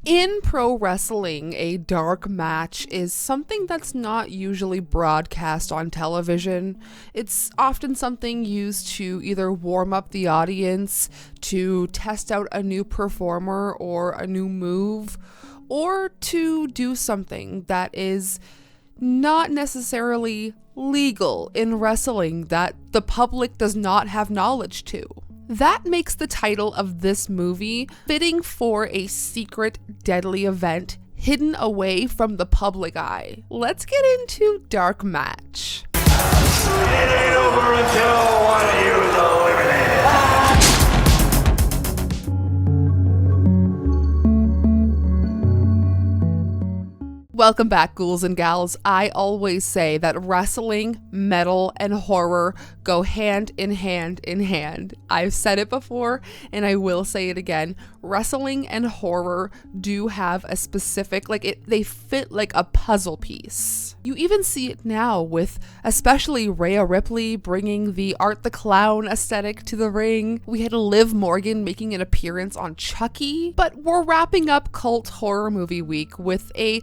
In pro wrestling, a dark match is something that's not usually broadcast on television. It's often something used to either warm up the audience, to test out a new performer or a new move, or to do something that is not necessarily legal in wrestling that the public does not have knowledge to. That makes the title of this movie fitting for a secret, deadly event hidden away from the public eye. Let's get into Dark Match. It ain't over until one of you is eliminated. Welcome back, ghouls and gals. I always say that wrestling, metal, and horror go hand in hand in hand. I've said it before, and I will say it again. Wrestling and horror do have a specific, they fit like a puzzle piece. You even see it now with especially Rhea Ripley bringing the Art the Clown aesthetic to the ring. We had Liv Morgan making an appearance on Chucky, but we're wrapping up Cult Horror Movie Week with a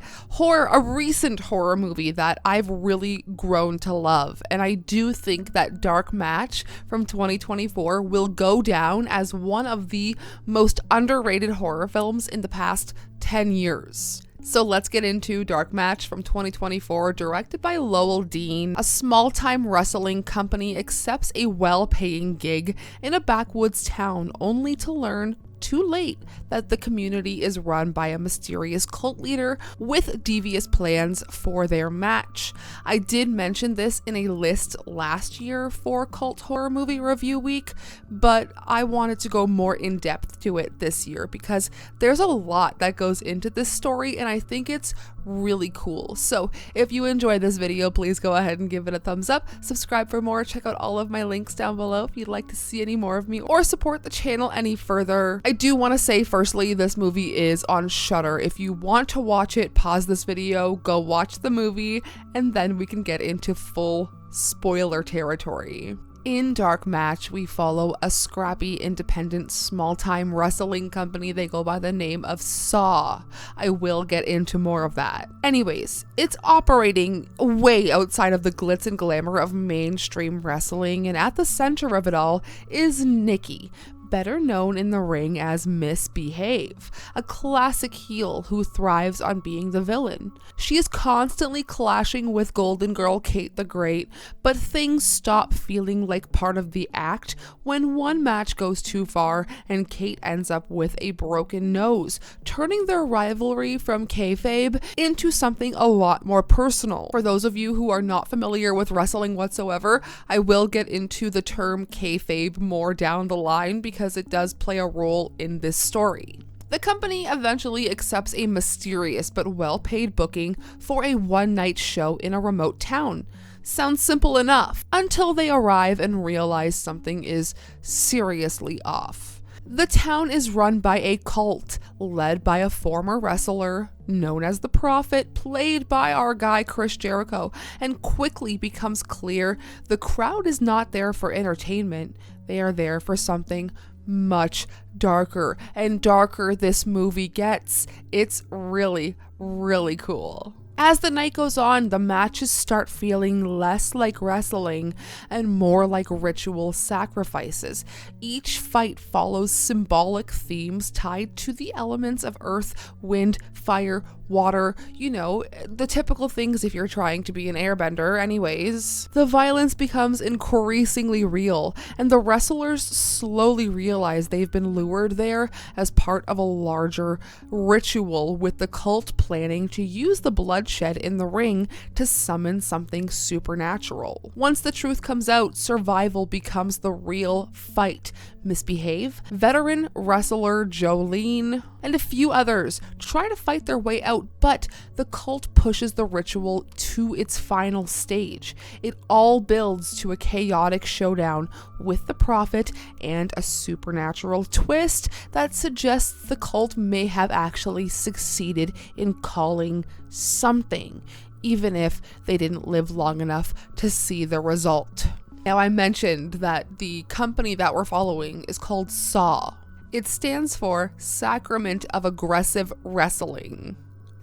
recent horror movie that I've really grown to love. And I do think that Dark Match from 2024 will go down as one of the most underrated horror films in the past 10 years. So let's get into Dark Match from 2024, directed by Lowell Dean. A small-time wrestling company accepts a well-paying gig in a backwoods town only to learn too late that the community is run by a mysterious cult leader with devious plans for their match. I did mention this in a list last year for Cult Horror Movie Review Week, but I wanted to go more in depth to it this year because there's a lot that goes into this story and I think it's really cool. So if you enjoyed this video, please go ahead and give it a thumbs up, subscribe for more, check out all of my links down below if you'd like to see any more of me or support the channel any further. I do want to say firstly, this movie is on Shudder. If you want to watch it, pause this video, go watch the movie, and then we can get into full spoiler territory. In Dark Match, we follow a scrappy, independent, small-time wrestling company. They go by the name of Saw. I will get into more of that. Anyways, it's operating way outside of the glitz and glamour of mainstream wrestling, and at the center of it all is Nikki, better known in the ring as Misbehave, a classic heel who thrives on being the villain. She is constantly clashing with Golden Girl Kate the Great, but things stop feeling like part of the act when one match goes too far and Kate ends up with a broken nose, turning their rivalry from kayfabe into something a lot more personal. For those of you who are not familiar with wrestling whatsoever, I will get into the term kayfabe more down the line because it does play a role in this story. The company eventually accepts a mysterious but well-paid booking for a one-night show in a remote town. Sounds simple enough, until they arrive and realize something is seriously off. The town is run by a cult, led by a former wrestler known as the Prophet, played by our guy Chris Jericho, and quickly becomes clear the crowd is not there for entertainment, they are there for something much darker, and darker this movie gets. It's really, really cool. As the night goes on, the matches start feeling less like wrestling and more like ritual sacrifices. Each fight follows symbolic themes tied to the elements of earth, wind, fire, water, you know, the typical things if you're trying to be an airbender anyways. The violence becomes increasingly real, and the wrestlers slowly realize they've been lured there as part of a larger ritual, with the cult planning to use the bloodshed in the ring to summon something supernatural. Once the truth comes out, survival becomes the real fight. Misbehave, veteran wrestler Jolene, and a few others try to fight their way out, but the cult pushes the ritual to its final stage. It all builds to a chaotic showdown with the Prophet and a supernatural twist that suggests the cult may have actually succeeded in calling something, even if they didn't live long enough to see the result. Now, I mentioned that the company that we're following is called Saw. It stands for Sacrament of Aggressive Wrestling.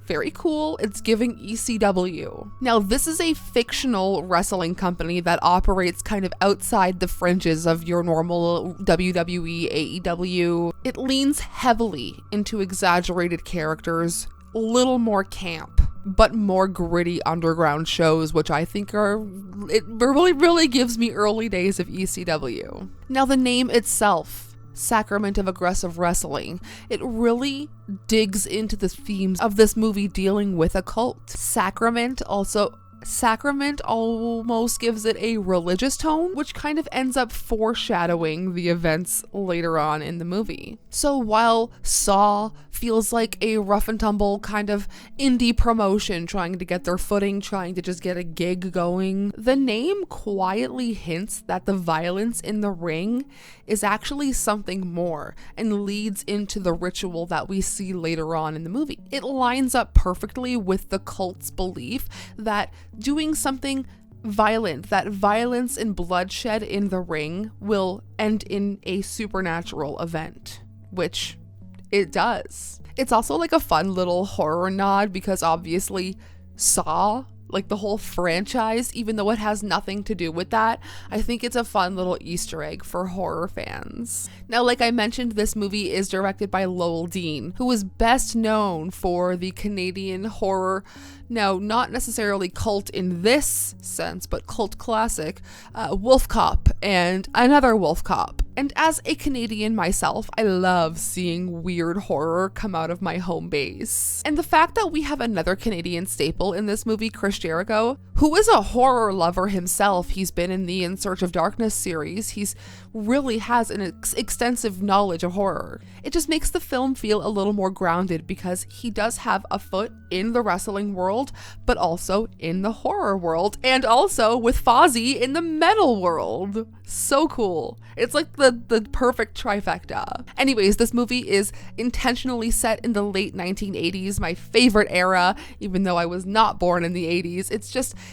Very cool. It's giving ECW. Now, this is a fictional wrestling company that operates kind of outside the fringes of your normal WWE, AEW. It leans heavily into exaggerated characters, a little more camp, but more gritty underground shows, which I think it really gives me early days of ECW. Now, the name itself, Sacrament of Aggressive Wrestling, it really digs into the themes of this movie dealing with a cult. Sacrament almost gives it a religious tone, which kind of ends up foreshadowing the events later on in the movie. So while Saw feels like a rough and tumble kind of indie promotion trying to get their footing, trying to just get a gig going, the name quietly hints that the violence in the ring is actually something more and leads into the ritual that we see later on in the movie. It lines up perfectly with the cult's belief that doing something violent, that violence and bloodshed in the ring will end in a supernatural event, which it does. It's also like a fun little horror nod because obviously Saw, like the whole franchise, even though it has nothing to do with that, I think it's a fun little Easter egg for horror fans. Now, like I mentioned, this movie is directed by Lowell Dean, who is best known for the Canadian horror, now not necessarily cult in this sense, but cult classic, Wolf Cop and Another Wolf Cop. And as a Canadian myself, I love seeing weird horror come out of my home base. And the fact that we have another Canadian staple in this movie, Chris Jericho, who is a horror lover himself. He's been in the In Search of Darkness series. He's really has an extensive knowledge of horror. It just makes the film feel a little more grounded because he does have a foot in the wrestling world, but also in the horror world, and also with Fozzy in the metal world. So cool. It's like the perfect trifecta. Anyways, this movie is intentionally set in the late 1980s, my favorite era, even though I was not born in the 80s.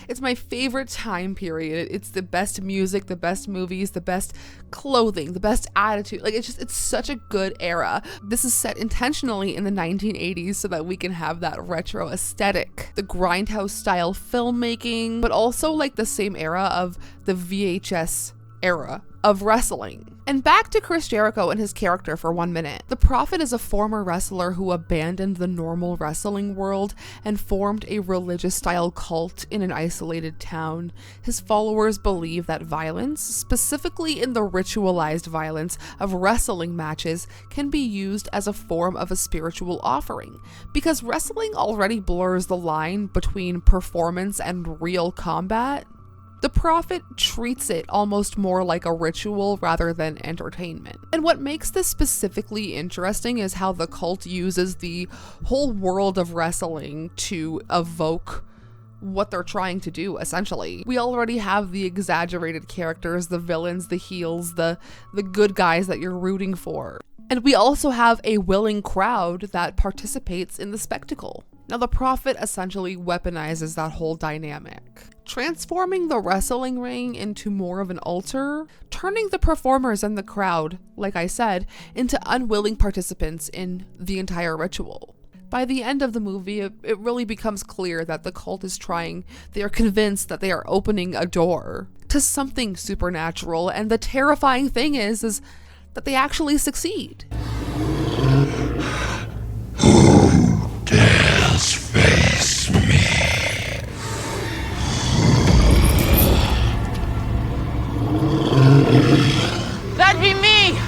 It's my favorite time period. It's the best music, the best movies, the best clothing, the best attitude. Like, it's such a good era. This is set intentionally in the 1980s so that we can have that retro aesthetic, the grindhouse style filmmaking, but also like the same era of the VHS era of wrestling. And back to Chris Jericho and his character for 1 minute. The Prophet is a former wrestler who abandoned the normal wrestling world and formed a religious style cult in an isolated town. His followers believe that violence, specifically in the ritualized violence of wrestling matches, can be used as a form of a spiritual offering, because wrestling already blurs the line between performance and real combat. The Prophet treats it almost more like a ritual rather than entertainment. And what makes this specifically interesting is how the cult uses the whole world of wrestling to evoke what they're trying to do, essentially. We already have the exaggerated characters, the villains, the heels, the good guys that you're rooting for. And we also have a willing crowd that participates in the spectacle. Now, the Prophet essentially weaponizes that whole dynamic, transforming the wrestling ring into more of an altar, turning the performers and the crowd, like I said, into unwilling participants in the entire ritual. By the end of the movie, it really becomes clear that the cult is they are convinced that they are opening a door to something supernatural, and the terrifying thing is that they actually succeed. Who dares face me? That'd be me!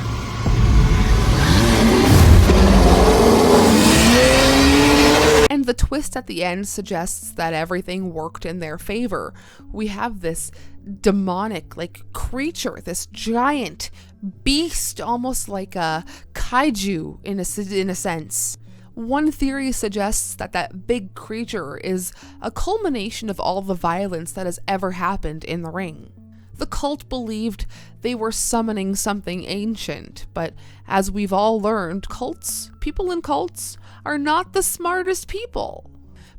And the twist at the end suggests that everything worked in their favor. We have this demonic, creature, this giant beast, almost like a kaiju in a sense. One theory suggests that big creature is a culmination of all the violence that has ever happened in the ring. The cult believed they were summoning something ancient, but as we've all learned, people in cults are not the smartest people.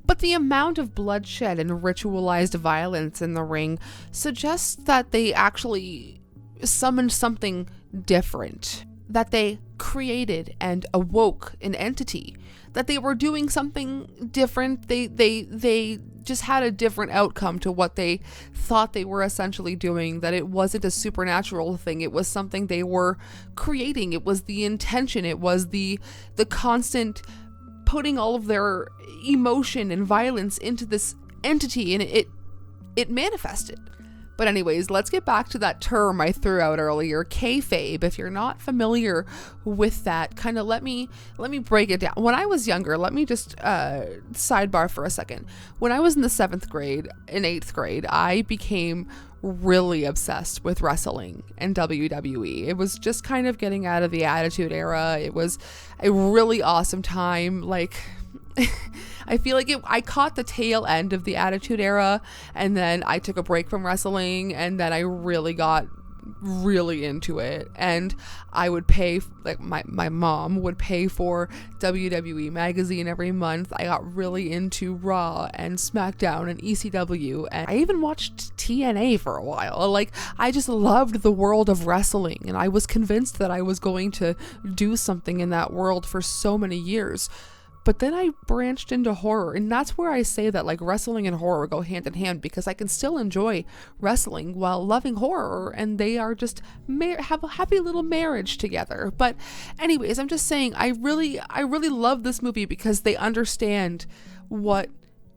But the amount of bloodshed and ritualized violence in the ring suggests that they actually summoned something different. that they created and awoke an entity, that they were doing something different. They just had a different outcome to what they thought they were essentially doing, that it wasn't a supernatural thing. It was something they were creating. It was the intention. It was the constant putting all of their emotion and violence into this entity, and it manifested. But anyways, let's get back to that term I threw out earlier, kayfabe. If you're not familiar with that, kind of let me break it down. When I was younger, let me just sidebar for a second. When I was in the 7th grade, in 8th grade, I became really obsessed with wrestling and WWE. It was just kind of getting out of the Attitude Era. It was a really awesome time. Like, I feel like I caught the tail end of the Attitude Era, and then I took a break from wrestling, and then I really got really into it. And I would pay, like my mom would pay for WWE magazine every month. I got really into Raw and SmackDown and ECW, and I even watched TNA for a while. Like, I just loved the world of wrestling, and I was convinced that I was going to do something in that world for so many years. But then I branched into horror, and that's where I say that like wrestling and horror go hand in hand, because I can still enjoy wrestling while loving horror, and they are just have a happy little marriage together. But anyways, I'm just saying I really love this movie because they understand what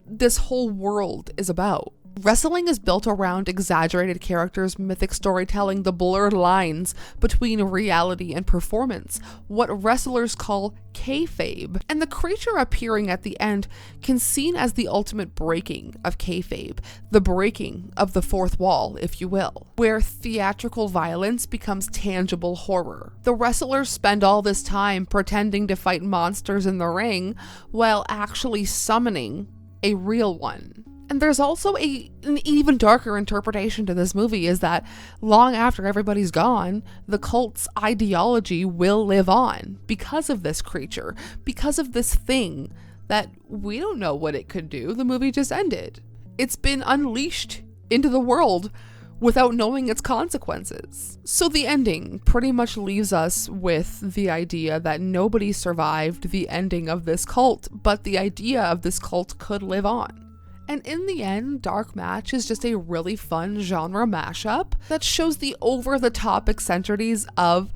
this whole world is about. Wrestling is built around exaggerated characters, mythic storytelling, the blurred lines between reality and performance, what wrestlers call kayfabe. And the creature appearing at the end can be seen as the ultimate breaking of kayfabe, the breaking of the fourth wall, if you will, where theatrical violence becomes tangible horror. The wrestlers spend all this time pretending to fight monsters in the ring while actually summoning a real one. And there's also an even darker interpretation to this movie, is that long after everybody's gone, the cult's ideology will live on because of this creature, because of this thing that we don't know what it could do. The movie just ended. It's been unleashed into the world without knowing its consequences. So the ending pretty much leaves us with the idea that nobody survived the ending of this cult, but the idea of this cult could live on. And in the end, Dark Match is just a really fun genre mashup that shows the over-the-top eccentricities of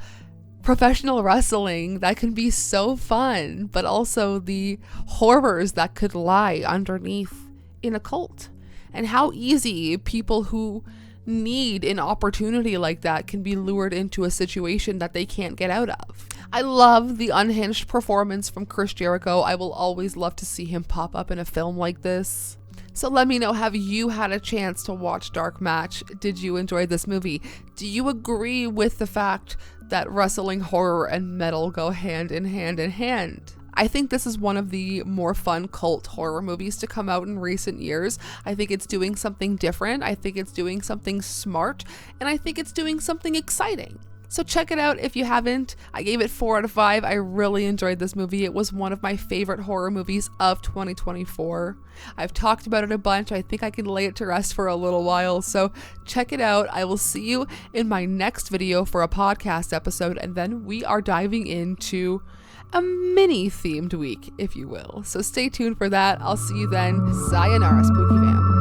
professional wrestling that can be so fun, but also the horrors that could lie underneath in a cult, and how easy people who need an opportunity like that can be lured into a situation that they can't get out of. I love the unhinged performance from Chris Jericho. I will always love to see him pop up in a film like this. So let me know, have you had a chance to watch Dark Match? Did you enjoy this movie? Do you agree with the fact that wrestling, horror, and metal go hand in hand in hand? I think this is one of the more fun cult horror movies to come out in recent years. I think it's doing something different. I think it's doing something smart, and I think it's doing something exciting. So check it out if you haven't. I gave it 4 out of 5. I really enjoyed this movie. It was one of my favorite horror movies of 2024. I've talked about it a bunch. I think I can lay it to rest for a little while. So check it out. I will see you in my next video for a podcast episode, and then we are diving into a mini themed week, if you will. So stay tuned for that. I'll see you then. Sayonara, Spooky Fam.